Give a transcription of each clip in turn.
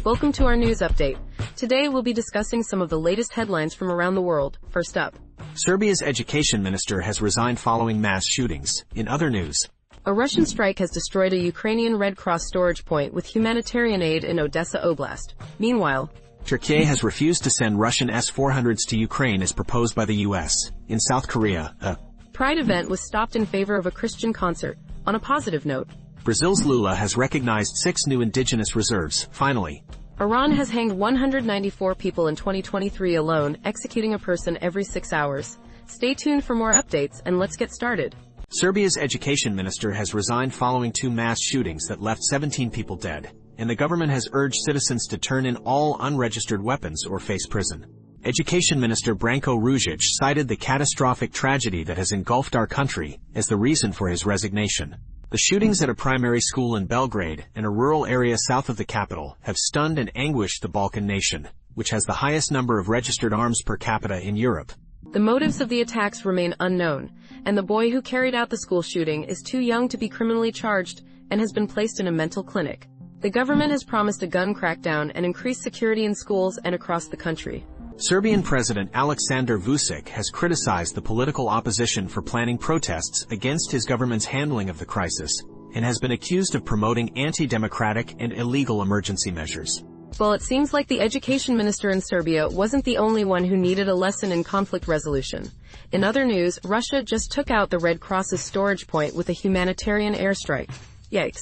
Welcome to our news update. Today we'll be discussing some of the latest headlines from around the world. First up, Serbia's education minister has resigned following mass shootings. In other news, a Russian strike has destroyed a Ukrainian Red Cross storage point with humanitarian aid in Odesa Oblast. Meanwhile, Turkey has refused to send Russian S-400s to Ukraine as proposed by the U.S. In South Korea, a Pride event was stopped in favor of a Christian concert. On a positive note, Brazil's Lula has recognized 6 new indigenous reserves. Finally, Iran has hanged 194 people in 2023 alone, executing a person every 6 hours. Stay tuned for more updates, and let's get started. Serbia's education minister has resigned following 2 mass shootings that left 17 people dead, and the government has urged citizens to turn in all unregistered weapons or face prison. Education Minister Branko Ružić cited the catastrophic tragedy that has engulfed our country as the reason for his resignation. The shootings at a primary school in Belgrade and a rural area south of the capital have stunned and anguished the Balkan nation, which has the highest number of registered arms per capita in Europe. The motives of the attacks remain unknown, and the boy who carried out the school shooting is too young to be criminally charged and has been placed in a mental clinic. The government has promised a gun crackdown and increased security in schools and across the country. Serbian President Aleksandar Vučić has criticized the political opposition for planning protests against his government's handling of the crisis, and has been accused of promoting anti-democratic and illegal emergency measures. Well, it seems like the education minister in Serbia wasn't the only one who needed a lesson in conflict resolution. In other news, Russia just took out the Red Cross's storage point with a humanitarian airstrike. Yikes.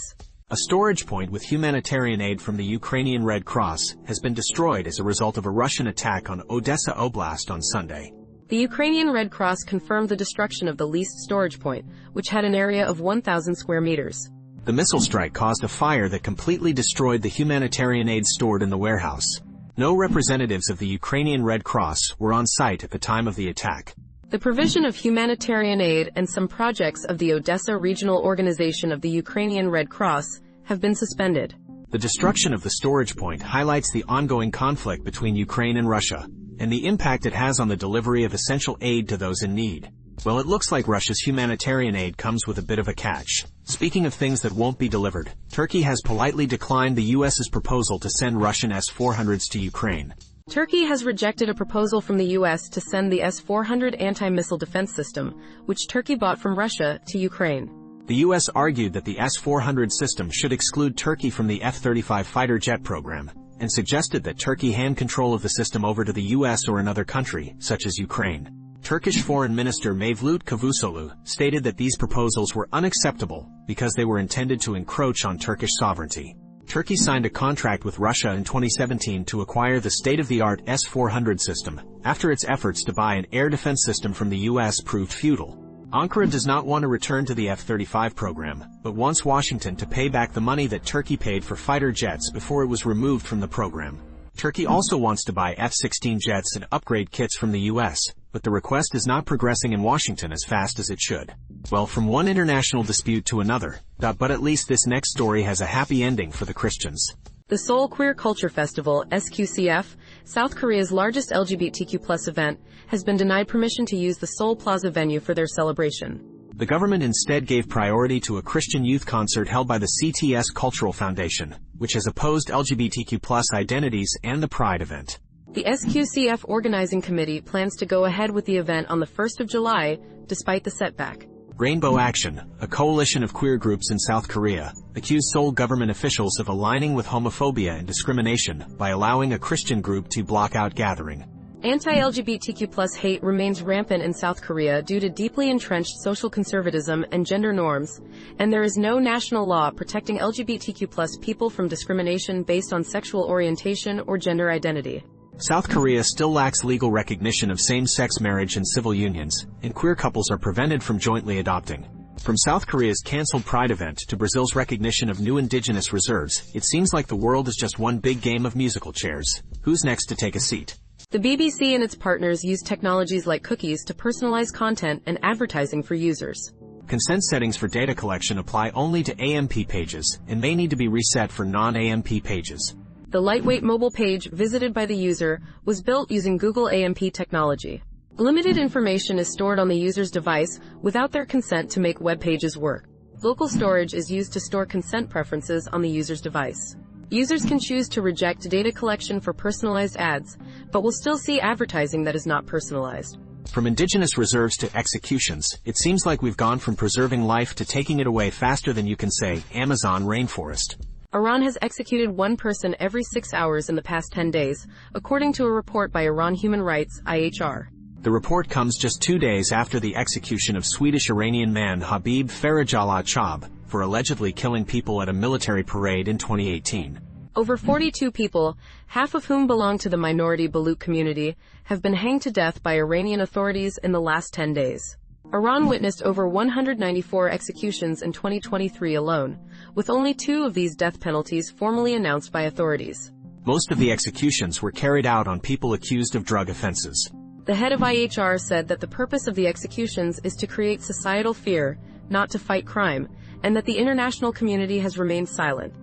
A storage point with humanitarian aid from the Ukrainian Red Cross has been destroyed as a result of a Russian attack on Odesa Oblast on Sunday. The Ukrainian Red Cross confirmed the destruction of the leased storage point, which had an area of 1,000 square meters. The missile strike caused a fire that completely destroyed the humanitarian aid stored in the warehouse. No representatives of the Ukrainian Red Cross were on site at the time of the attack. The provision of humanitarian aid and some projects of the Odessa Regional Organization of the Ukrainian Red Cross have been suspended. The destruction of the storage point highlights the ongoing conflict between Ukraine and Russia, and the impact it has on the delivery of essential aid to those in need. Well, it looks like Russia's humanitarian aid comes with a bit of a catch. Speaking of things that won't be delivered, Turkey has politely declined the U.S.'s proposal to send Russian S-400s to Ukraine. Turkey has rejected a proposal from the U.S. to send the S-400 anti-missile defense system, which Turkey bought from Russia, to Ukraine. The U.S. argued that the S-400 system should exclude Turkey from the F-35 fighter jet program, and suggested that Turkey hand control of the system over to the U.S. or another country, such as Ukraine. Turkish Foreign Minister Mevlut Cavusoglu stated that these proposals were unacceptable because they were intended to encroach on Turkish sovereignty. Turkey signed a contract with Russia in 2017 to acquire the state-of-the-art S-400 system, after its efforts to buy an air defense system from the U.S. proved futile. Ankara does not want to return to the F-35 program, but wants Washington to pay back the money that Turkey paid for fighter jets before it was removed from the program. Turkey also wants to buy F-16 jets and upgrade kits from the U.S., but the request is not progressing in Washington as fast as it should. Well, from one international dispute to another, but at least this next story has a happy ending for the Christians. The Seoul Queer Culture Festival, SQCF, South Korea's largest LGBTQ+ event, has been denied permission to use the Seoul Plaza venue for their celebration. The government instead gave priority to a Christian youth concert held by the CTS Cultural Foundation, which has opposed LGBTQ+ identities and the Pride event. The SQCF organizing committee plans to go ahead with the event on the 1st of July, despite the setback. Rainbow Action, a coalition of queer groups in South Korea, accused Seoul government officials of aligning with homophobia and discrimination by allowing a Christian group to block out gathering. Anti-LGBTQ+ hate remains rampant in South Korea due to deeply entrenched social conservatism and gender norms, and there is no national law protecting LGBTQ+ people from discrimination based on sexual orientation or gender identity. South Korea still lacks legal recognition of same-sex marriage and civil unions, and queer couples are prevented from jointly adopting. From South Korea's cancelled Pride event to Brazil's recognition of new indigenous reserves, it seems like the world is just one big game of musical chairs. Who's next to take a seat? The BBC and its partners use technologies like cookies to personalize content and advertising for users. Consent settings for data collection apply only to AMP pages, and may need to be reset for non-AMP pages. The lightweight mobile page visited by the user was built using Google AMP technology. Limited information is stored on the user's device without their consent to make web pages work. Local storage is used to store consent preferences on the user's device. Users can choose to reject data collection for personalized ads, but will still see advertising that is not personalized. From indigenous reserves to executions, it seems like we've gone from preserving life to taking it away faster than you can say, Amazon rainforest. Iran has executed one person every 6 hours in the past 10 days, according to a report by Iran Human Rights, IHR. The report comes just 2 days after the execution of Swedish-Iranian man Habib Farajallah Chab for allegedly killing people at a military parade in 2018. Over 42 people, half of whom belong to the minority Baluch community, have been hanged to death by Iranian authorities in the last 10 days. Iran witnessed over 194 executions in 2023 alone, with only 2 of these death penalties formally announced by authorities. Most of the executions were carried out on people accused of drug offenses. The head of IHR said that the purpose of the executions is to create societal fear, not to fight crime, and that the international community has remained silent.